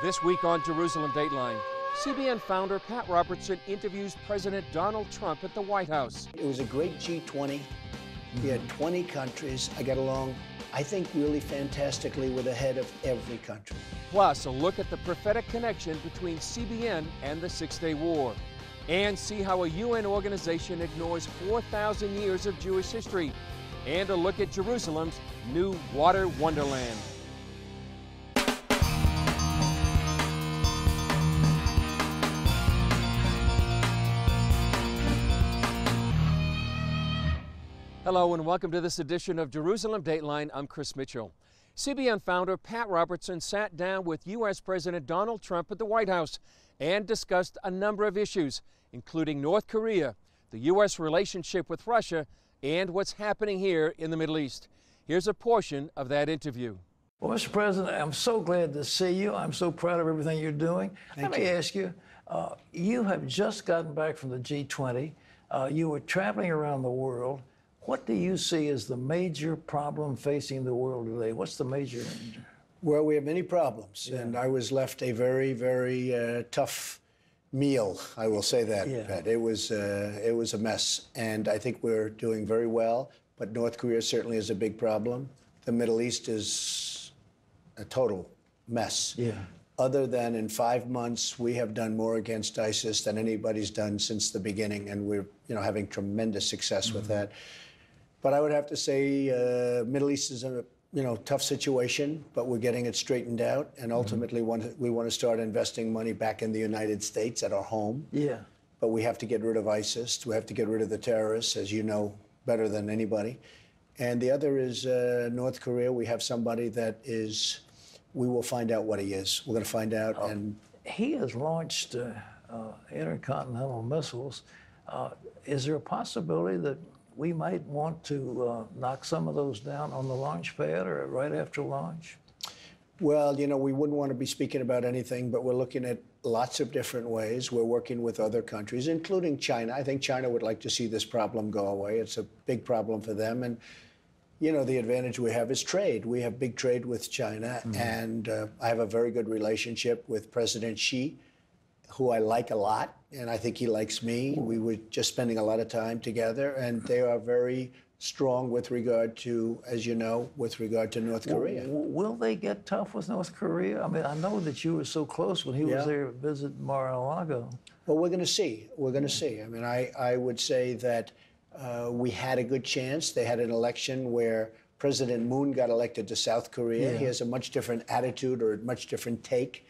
This week on Jerusalem Dateline, CBN founder Pat Robertson interviews President Donald Trump at the White House. It was a great G20. We had 20 countries. I got along, I think, really fantastically with the head of every country. Plus, a look at the prophetic connection between CBN and the Six-Day War. And see how a UN organization ignores 4,000 years of Jewish history. And a look at Jerusalem's new water wonderland. Hello and welcome to this edition of Jerusalem Dateline. I'm Chris Mitchell. CBN founder Pat Robertson sat down with U.S. President Donald Trump at the White House and discussed a number of issues, including North Korea, the U.S. relationship with Russia, and what's happening here in the Middle East. Here's a portion of that interview. Well, Mr. President, I'm so glad to see you. I'm so proud of everything you're doing. Let me ask you, you have just gotten back from the G20. You were traveling around the world. What do you see as the major problem facing the world today? What's the major? Well, we have many problems, and I was left a very, very tough meal. I will say that, Pat. It was a mess, and I think we're doing very well. But North Korea certainly is a big problem. The Middle East is a total mess. Yeah. Other than in 5 months, we have done more against ISIS than anybody's done since the beginning, and we're having tremendous success with that. But I would have to say Middle East is a tough situation, but we're getting it straightened out. And ultimately, we want to start investing money back in the United States at our home. Yeah. But we have to get rid of ISIS. We have to get rid of the terrorists, as you know better than anybody. And the other is North Korea. We have somebody that is, we will find out what he is. We're going to find out. And he has launched intercontinental missiles. Is there a possibility that we might want to knock some of those down on the launch pad or right after launch? Well, we wouldn't want to be speaking about anything, but we're looking at lots of different ways. We're working with other countries, including China. I think China would like to see this problem go away. It's a big problem for them. And, the advantage we have is trade. We have big trade with China. And I have a very good relationship with President Xi, who I like a lot, and I think he likes me. We were just spending a lot of time together, and they are very strong with regard to, as you know, with regard to North Korea. Will they get tough with North Korea? I mean, I know that you were so close when he was there to visit Mar-a-Lago. Well, we're going to see. We're going to see. I mean, I would say that we had a good chance. They had an election where President Moon got elected to South Korea. Yeah. He has a much different attitude or a much different take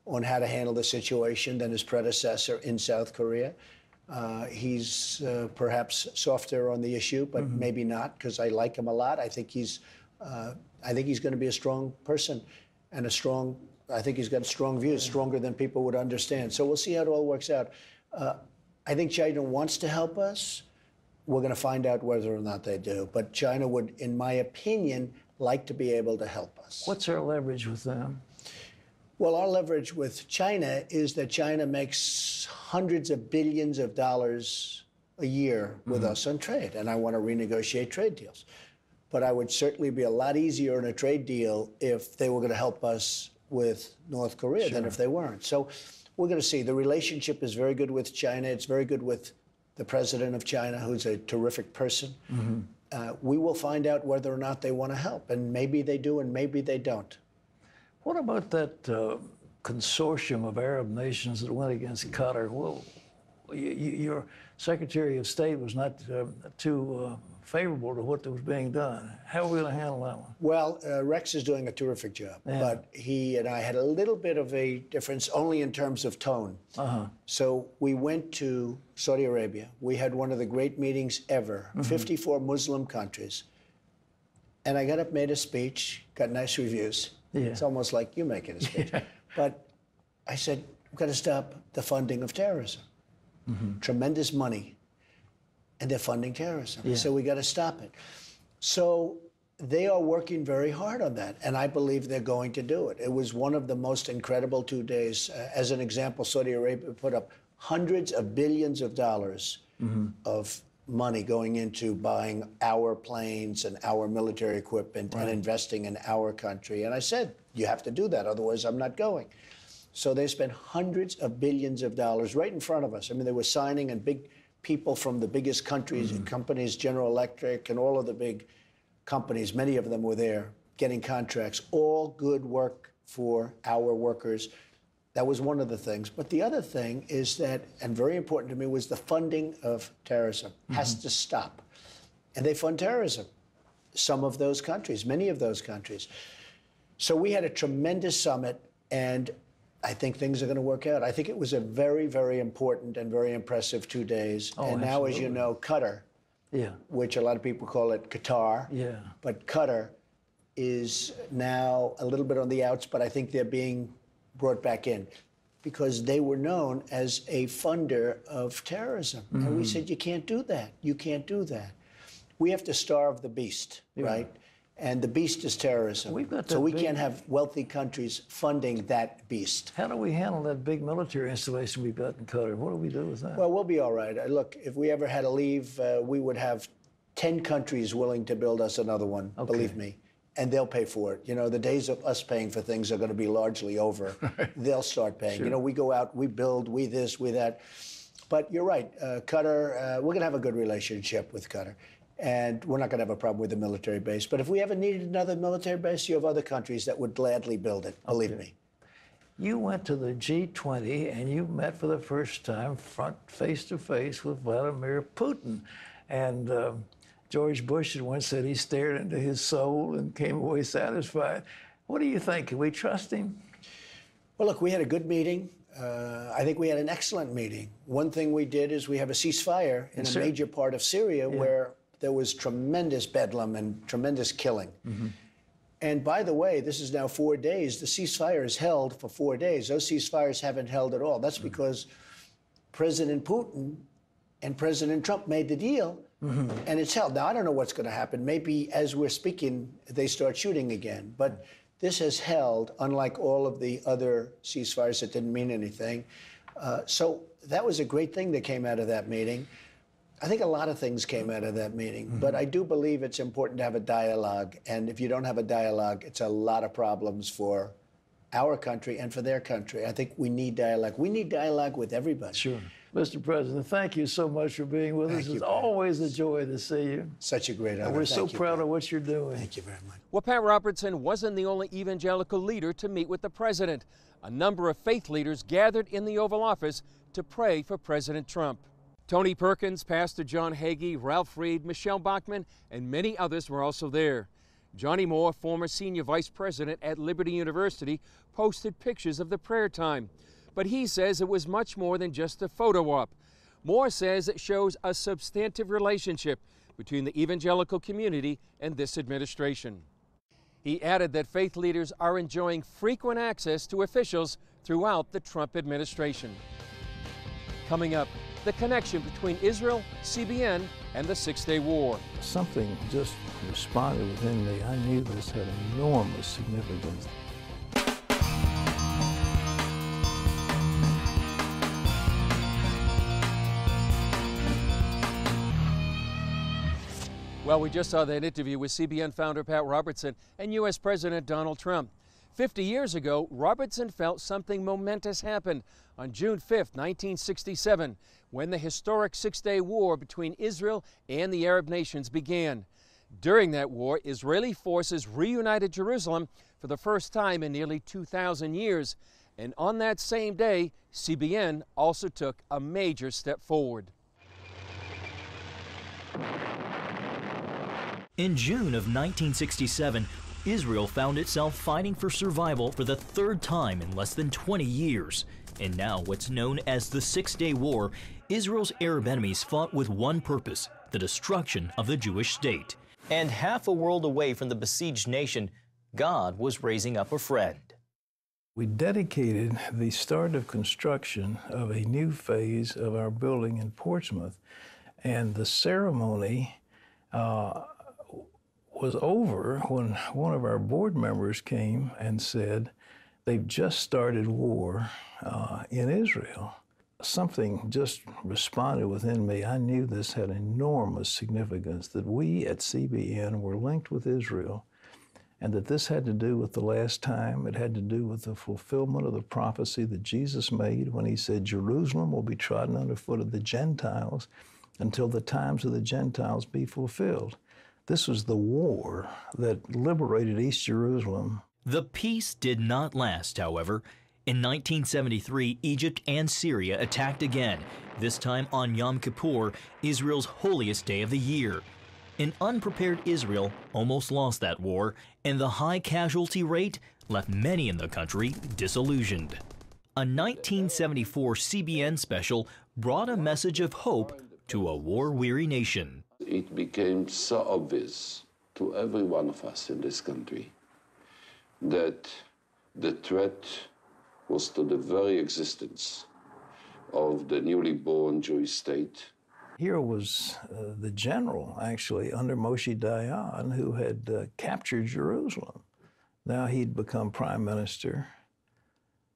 on how to handle the situation than his predecessor in South Korea. He's perhaps softer on the issue, but maybe not, because I like him a lot. I think he's going to be a strong person and I think he's got strong views, stronger than people would understand. So we'll see how it all works out. I think China wants to help us. We're going to find out whether or not they do. But China would, in my opinion, like to be able to help us. What's our leverage with them? Well, our leverage with China is that China makes hundreds of billions of dollars a year with us on trade, and I want to renegotiate trade deals. But I would certainly be a lot easier in a trade deal if they were going to help us with North Korea than if they weren't. So we're going to see. The relationship is very good with China. It's very good with the president of China, who's a terrific person. We will find out whether or not they want to help, and maybe they do and maybe they don't. What about that consortium of Arab nations that went against Qatar? Well, your Secretary of State was not too favorable to what was being done. How are we going to handle that one? Well, Rex is doing a terrific job, but he and I had a little bit of a difference only in terms of tone. So we went to Saudi Arabia. We had one of the great meetings ever, 54 Muslim countries. And I got up, made a speech, got nice reviews. It's almost like you making a speech. But I said, we've got to stop the funding of terrorism. Tremendous money, and they're funding terrorism. So we got to stop it. So they are working very hard on that, and I believe they're going to do it. It was one of the most incredible 2 days. As an example, Saudi Arabia put up hundreds of billions of dollars of money going into buying our planes and our military equipment and investing in our country. And I said, you have to do that, otherwise I'm not going. So they spent hundreds of billions of dollars right in front of us. I mean, they were signing, and big people from the biggest countries and companies, General Electric and all of the big companies, many of them were there getting contracts, all good work for our workers. That was one of the things. But the other thing is that, and very important to me, was the funding of terrorism has to stop. And they fund terrorism, some of those countries, many of those countries. So we had a tremendous summit, and I think things are going to work out. I think it was a very, very important and very impressive 2 days. Oh, and now, as you know, Qatar, which a lot of people call it Qatar, but Qatar is now a little bit on the outs, but I think they're being brought back in because they were known as a funder of terrorism. And we said, you can't do that. You can't do that. We have to starve the beast, right? And the beast is terrorism. So we can't have wealthy countries funding that beast. How do we handle that big military installation we've got in Qatar? What do we do with that? Well, we'll be all right. Look, if we ever had to leave, we would have 10 countries willing to build us another one, believe me. And they'll pay for it. You know, the days of us paying for things are going to be largely over. They'll start paying. You know, we go out, we build, we this, we that. But you're right, Qatar, we're going to have a good relationship with Qatar. And we're not going to have a problem with the military base. But if we ever needed another military base, you have other countries that would gladly build it, believe me. You went to the G20 and you met for the first time face to face with Vladimir Putin. And George Bush had once said he stared into his soul and came away satisfied. What do you think? Can we trust him? Well, look, we had a good meeting. I think we had an excellent meeting. One thing we did is we have a ceasefire in a major part of Syria where there was tremendous bedlam and tremendous killing. And by the way, this is now 4 days. The ceasefire is held for 4 days. Those ceasefires haven't held at all. That's because President Putin and President Trump made the deal, and it's held. Now, I don't know what's going to happen. Maybe as we're speaking, they start shooting again. But this has held, unlike all of the other ceasefires that didn't mean anything. So that was a great thing that came out of that meeting. I think a lot of things came out of that meeting, but I do believe it's important to have a dialogue. And if you don't have a dialogue, it's a lot of problems for our country and for their country. I think we need dialogue. We need dialogue with everybody. Sure. Mr. President, thank you so much for being with us. It's always a joy to see you. Such a great honor. And we're so proud of what you're doing. Thank you very much. Well, Pat Robertson wasn't the only evangelical leader to meet with the president. A number of faith leaders gathered in the Oval Office to pray for President Trump. Tony Perkins, Pastor John Hagee, Ralph Reed, Michelle Bachmann, and many others were also there. Johnny Moore, former senior vice president at Liberty University, posted pictures of the prayer time. But he says it was much more than just a photo op. Moore says it shows a substantive relationship between the evangelical community and this administration. He added that faith leaders are enjoying frequent access to officials throughout the Trump administration. Coming up, the connection between Israel, CBN, and the Six-Day War. Something just responded within me. I knew this had enormous significance. Well, we just saw that interview with CBN founder Pat Robertson and U.S. President Donald Trump. 50 years ago, Robertson felt something momentous happened on June 5, 1967, when the historic Six-Day War between Israel and the Arab nations began. During that war, Israeli forces reunited Jerusalem for the first time in nearly 2,000 years. And on that same day, CBN also took a major step forward. In June of 1967, Israel found itself fighting for survival for the third time in less than 20 years. And now what's known as the Six-Day War, Israel's Arab enemies fought with one purpose, the destruction of the Jewish state. And half a world away from the besieged nation, God was raising up a friend. We dedicated the start of construction of a new phase of our building in Portsmouth, and the ceremony was over when one of our board members came and said, they've just started war in Israel. Something just responded within me. I knew this had enormous significance, that we at CBN were linked with Israel, and that this had to do with the last time. It had to do with the fulfillment of the prophecy that Jesus made when he said, Jerusalem will be trodden underfoot of the Gentiles until the times of the Gentiles be fulfilled. This was the war that liberated East Jerusalem. The peace did not last, however. In 1973, Egypt and Syria attacked again, this time on Yom Kippur, Israel's holiest day of the year. An unprepared Israel almost lost that war, and the high casualty rate left many in the country disillusioned. A 1974 CBN special brought a message of hope to a war-weary nation. It became so obvious to every one of us in this country that the threat was to the very existence of the newly born Jewish state. Here was the general, actually, under Moshe Dayan, who had captured Jerusalem. Now he'd become prime minister.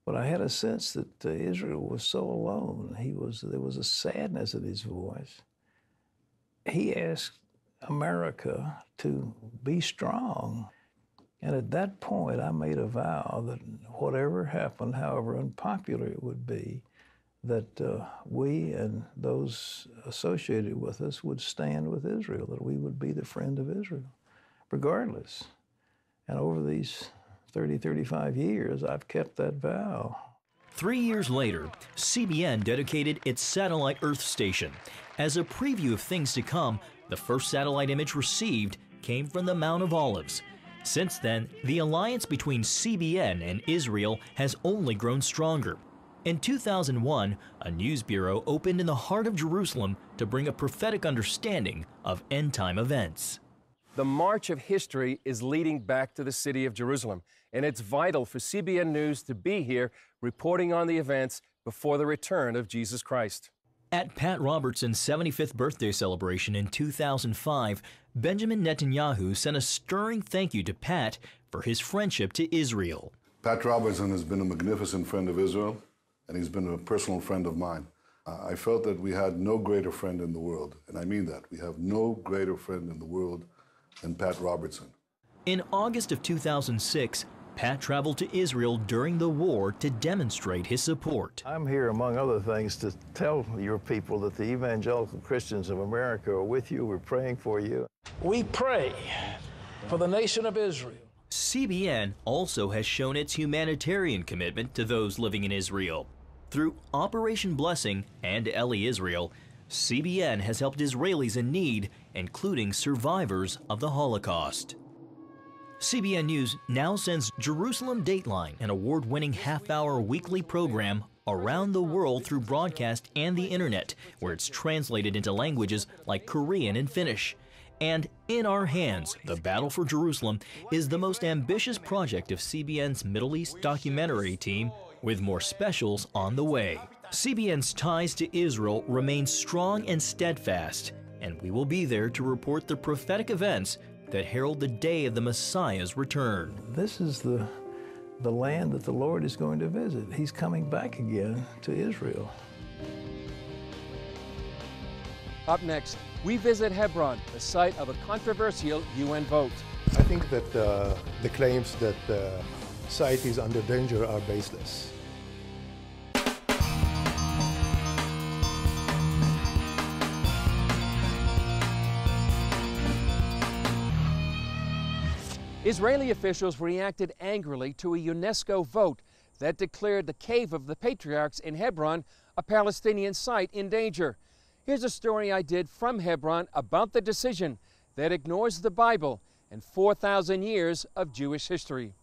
But I had a sense that Israel was so alone. There was a sadness in his voice. He asked America to be strong. And at that point, I made a vow that whatever happened, however unpopular it would be, that we and those associated with us would stand with Israel, that we would be the friend of Israel, regardless. And over these 30, 35 years, I've kept that vow. 3 years later, CBN dedicated its satellite Earth station. As a preview of things to come, the first satellite image received came from the Mount of Olives. Since then, the alliance between CBN and Israel has only grown stronger. In 2001, a news bureau opened in the heart of Jerusalem to bring a prophetic understanding of end-time events. The march of history is leading back to the city of Jerusalem, and it's vital for CBN News to be here reporting on the events before the return of Jesus Christ. At Pat Robertson's 75th birthday celebration in 2005, Benjamin Netanyahu sent a stirring thank you to Pat for his friendship to Israel. Pat Robertson has been a magnificent friend of Israel, and he's been a personal friend of mine. I felt that we had no greater friend in the world, and I mean that. We have no greater friend in the world than Pat Robertson. In August of 2006, Pat traveled to Israel during the war to demonstrate his support. I'm here, among other things, to tell your people that the evangelical Christians of America are with you. We're praying for you. We pray for the nation of Israel. CBN also has shown its humanitarian commitment to those living in Israel. Through Operation Blessing and Eli Israel, CBN has helped Israelis in need, including survivors of the Holocaust. CBN News now sends Jerusalem Dateline, an award-winning half-hour weekly program around the world through broadcast and the internet, where it's translated into languages like Korean and Finnish. And In Our Hands, The Battle for Jerusalem is the most ambitious project of CBN's Middle East documentary team, with more specials on the way. CBN's ties to Israel remain strong and steadfast, and we will be there to report the prophetic events that herald the day of the Messiah's return. This is the land that the Lord is going to visit. He's coming back again to Israel. Up next, we visit Hebron, the site of a controversial UN vote. I think that the claims that the site is under danger are baseless. Israeli officials reacted angrily to a UNESCO vote that declared the Cave of the Patriarchs in Hebron, a Palestinian site, in danger. Here's a story I did from Hebron about the decision that ignores the Bible and 4,000 years of Jewish history.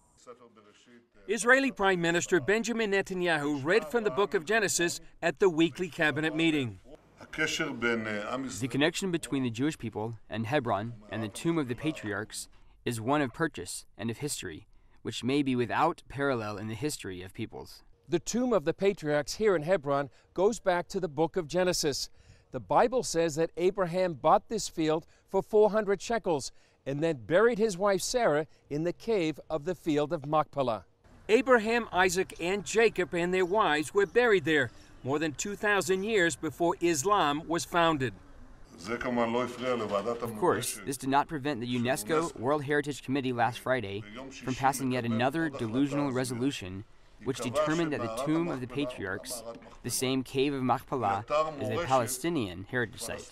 Israeli Prime Minister Benjamin Netanyahu read from the book of Genesis at the weekly cabinet meeting. The connection between the Jewish people and Hebron and the tomb of the patriarchs is one of purchase and of history, which may be without parallel in the history of peoples. The tomb of the patriarchs here in Hebron goes back to the book of Genesis. The Bible says that Abraham bought this field for 400 shekels and then buried his wife Sarah in the cave of the field of Machpelah. Abraham, Isaac, and Jacob and their wives were buried there more than 2,000 years before Islam was founded. Of course, this did not prevent the UNESCO World Heritage Committee last Friday from passing yet another delusional resolution which determined that the tomb of the patriarchs, the same cave of Machpelah, is a Palestinian heritage site.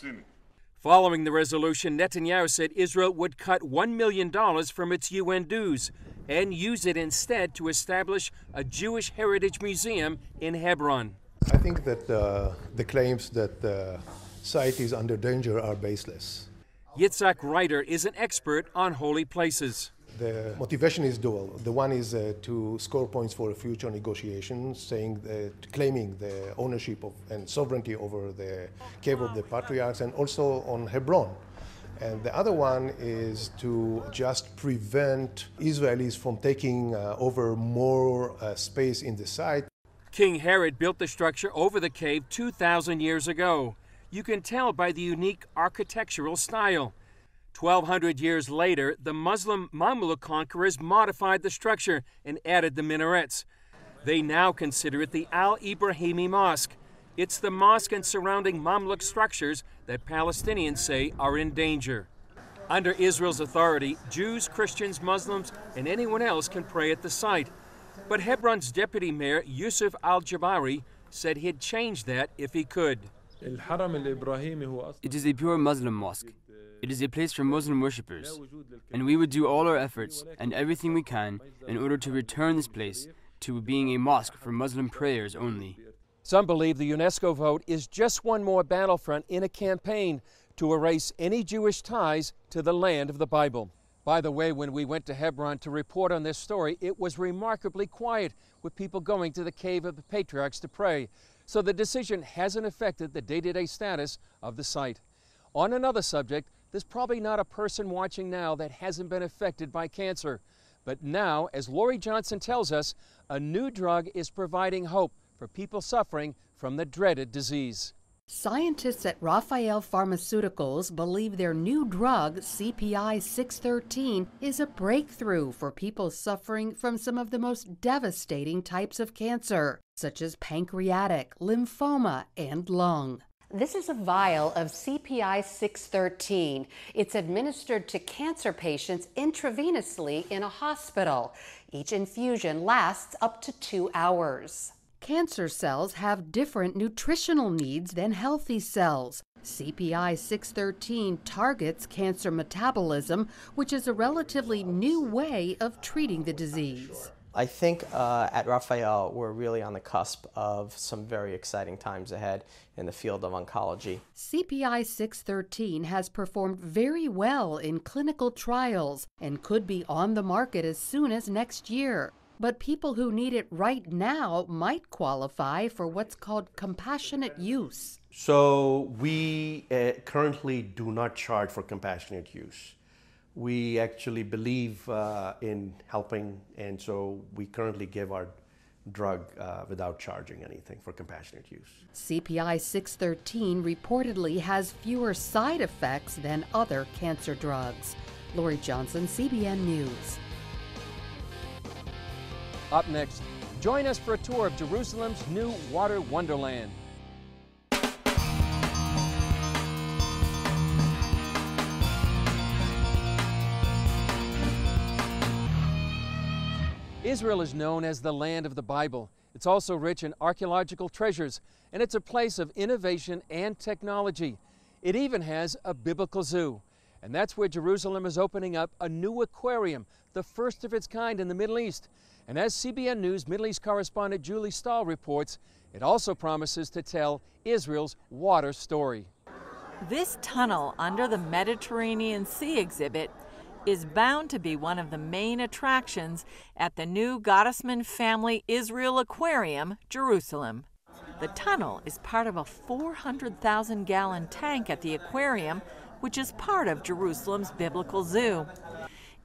Following the resolution, Netanyahu said Israel would cut $1 million from its UN dues and use it instead to establish a Jewish heritage museum in Hebron. I think that the claims that the site is under danger are baseless. Yitzhak Reiter is an expert on holy places. The motivation is dual. The one is to score points for future negotiations, claiming the ownership of and sovereignty over the cave of the patriarchs and also on Hebron. And the other one is to just prevent Israelis from taking over more space in the site. King Herod built the structure over the cave 2,000 years ago. You can tell by the unique architectural style. 1,200 years later, the Muslim Mamluk conquerors modified the structure and added the minarets. They now consider it the Al-Ibrahimi Mosque. It's the mosque and surrounding Mamluk structures that Palestinians say are in danger. Under Israel's authority, Jews, Christians, Muslims, and anyone else can pray at the site. But Hebron's deputy mayor, Yusuf al-Jabari, said he'd change that if he could. It is a pure Muslim mosque. It is a place for Muslim worshippers, and we would do all our efforts and everything we can in order to return this place to being a mosque for Muslim prayers only. Some believe the UNESCO vote is just one more battlefront in a campaign to erase any Jewish ties to the land of the Bible. By the way, when we went to Hebron to report on this story, it was remarkably quiet, with people going to the cave of the patriarchs to pray. So the decision hasn't affected the day-to-day status of the site. On another subject, there's probably not a person watching now that hasn't been affected by cancer. But now, as Lori Johnson tells us, a new drug is providing hope for people suffering from the dreaded disease. Scientists at Raphael Pharmaceuticals believe their new drug, CPI 613, is a breakthrough for people suffering from some of the most devastating types of cancer, such as pancreatic, lymphoma, and lung. This is a vial of CPI 613. It's administered to cancer patients intravenously in a hospital. Each infusion lasts up to 2 hours. Cancer cells have different nutritional needs than healthy cells. CPI 613 targets cancer metabolism, which is a relatively new way of treating the disease. I think at Raphael, we're really on the cusp of some very exciting times ahead in the field of oncology. CPI 613 has performed very well in clinical trials and could be on the market as soon as next year. But people who need it right now might qualify for what's called compassionate use. So we currently do not charge for compassionate use. We actually believe in helping, and so we currently give our drug without charging anything for compassionate use. CPI 613 reportedly has fewer side effects than other cancer drugs. Lori Johnson, CBN News. Up next, join us for a tour of Jerusalem's new water wonderland. Israel is known as the land of the Bible. It's also rich in archaeological treasures, and it's a place of innovation and technology. It even has a biblical zoo. And that's where Jerusalem is opening up a new aquarium, the first of its kind in the Middle East. And as CBN News Middle East correspondent Julie Stahl reports, it also promises to tell Israel's water story. This tunnel under the Mediterranean Sea exhibit is bound to be one of the main attractions at the new Gottesman family Israel Aquarium, Jerusalem. The tunnel is part of a 400,000-gallon tank at the aquarium, which is part of Jerusalem's biblical zoo.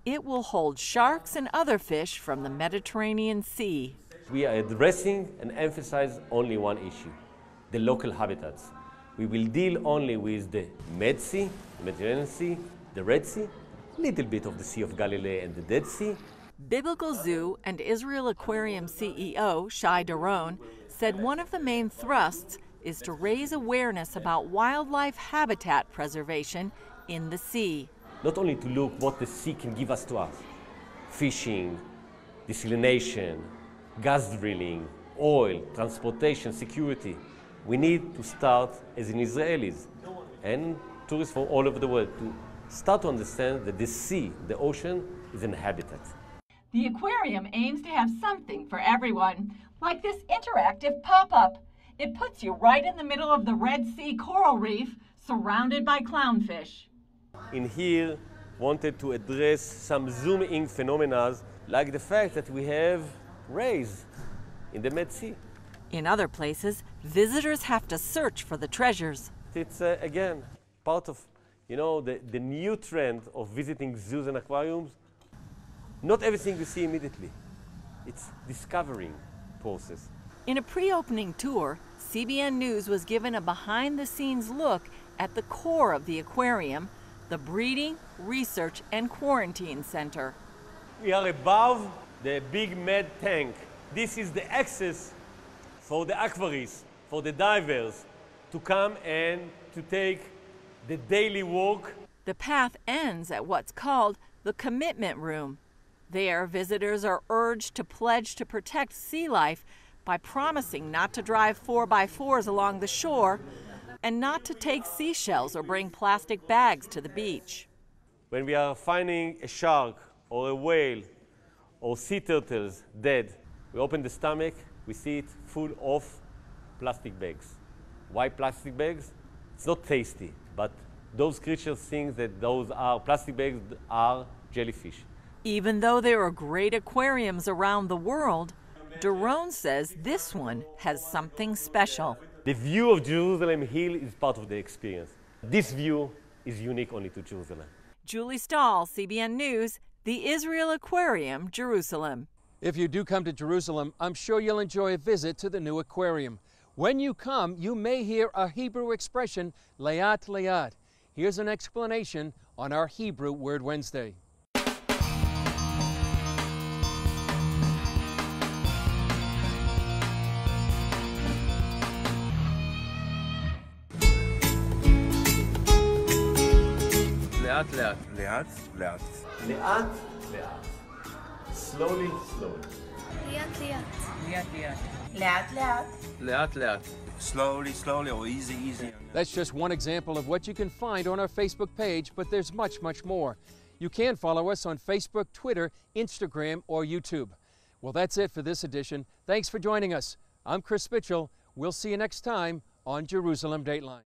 It will hold sharks and other fish from the Mediterranean Sea. We are addressing and emphasize only one issue, the local habitats. We will deal only with the Med Sea, the Mediterranean Sea, the Red Sea, a little bit of the Sea of Galilee and the Dead Sea. Biblical Zoo and Israel Aquarium CEO Shai Doron said one of the main thrusts is to raise awareness about wildlife habitat preservation in the sea. Not only to look what the sea can give us to us, fishing, desalination, gas drilling, oil, transportation, security. We need to start as in Israelis and tourists from all over the world to start to understand that the sea, the ocean, is an habitat. The aquarium aims to have something for everyone, like this interactive pop-up. It puts you right in the middle of the Red Sea coral reef, surrounded by clownfish. In here, wanted to address some zoom-in phenomena, like the fact that we have rays in the Med Sea. In other places, visitors have to search for the treasures. It's, again, part of, the new trend of visiting zoos and aquariums. Not everything you see immediately. It's discovering process. In a pre-opening tour, CBN News was given a behind-the-scenes look at the core of the aquarium, the Breeding, Research, and Quarantine Center. We are above the big med tank. This is the access for the aquarists, for the divers, to come and to take the daily walk. The path ends at what's called the Commitment Room. There, visitors are urged to pledge to protect sea life by promising not to drive 4x4s along the shore and not to take seashells or bring plastic bags to the beach. When we are finding a shark or a whale or sea turtles dead, we open the stomach, we see it full of plastic bags. Why plastic bags? It's not tasty, but those creatures think that those are plastic bags are jellyfish. Even though there are great aquariums around the world, Doron says this one has something special. The view of Jerusalem Hill is part of the experience. This view is unique only to Jerusalem. Julie Stahl, CBN News, the Israel Aquarium, Jerusalem. If you do come to Jerusalem, I'm sure you'll enjoy a visit to the new aquarium. When you come, you may hear a Hebrew expression, Leat Leat. Here's an explanation on our Hebrew Word Wednesday. לאט לאט. לאט לאט. לאט לאט. Slowly, slowly. לאט לאט. לאט לאט. לאט לאט. לאט לאט. Slowly, slowly, or easy, easy. That's just one example of what you can find on our Facebook page, but there's much, much more. You can follow us on Facebook, Twitter, Instagram, or YouTube. Well, that's it for this edition. Thanks for joining us. I'm Chris Mitchell. We'll see you next time on Jerusalem Dateline.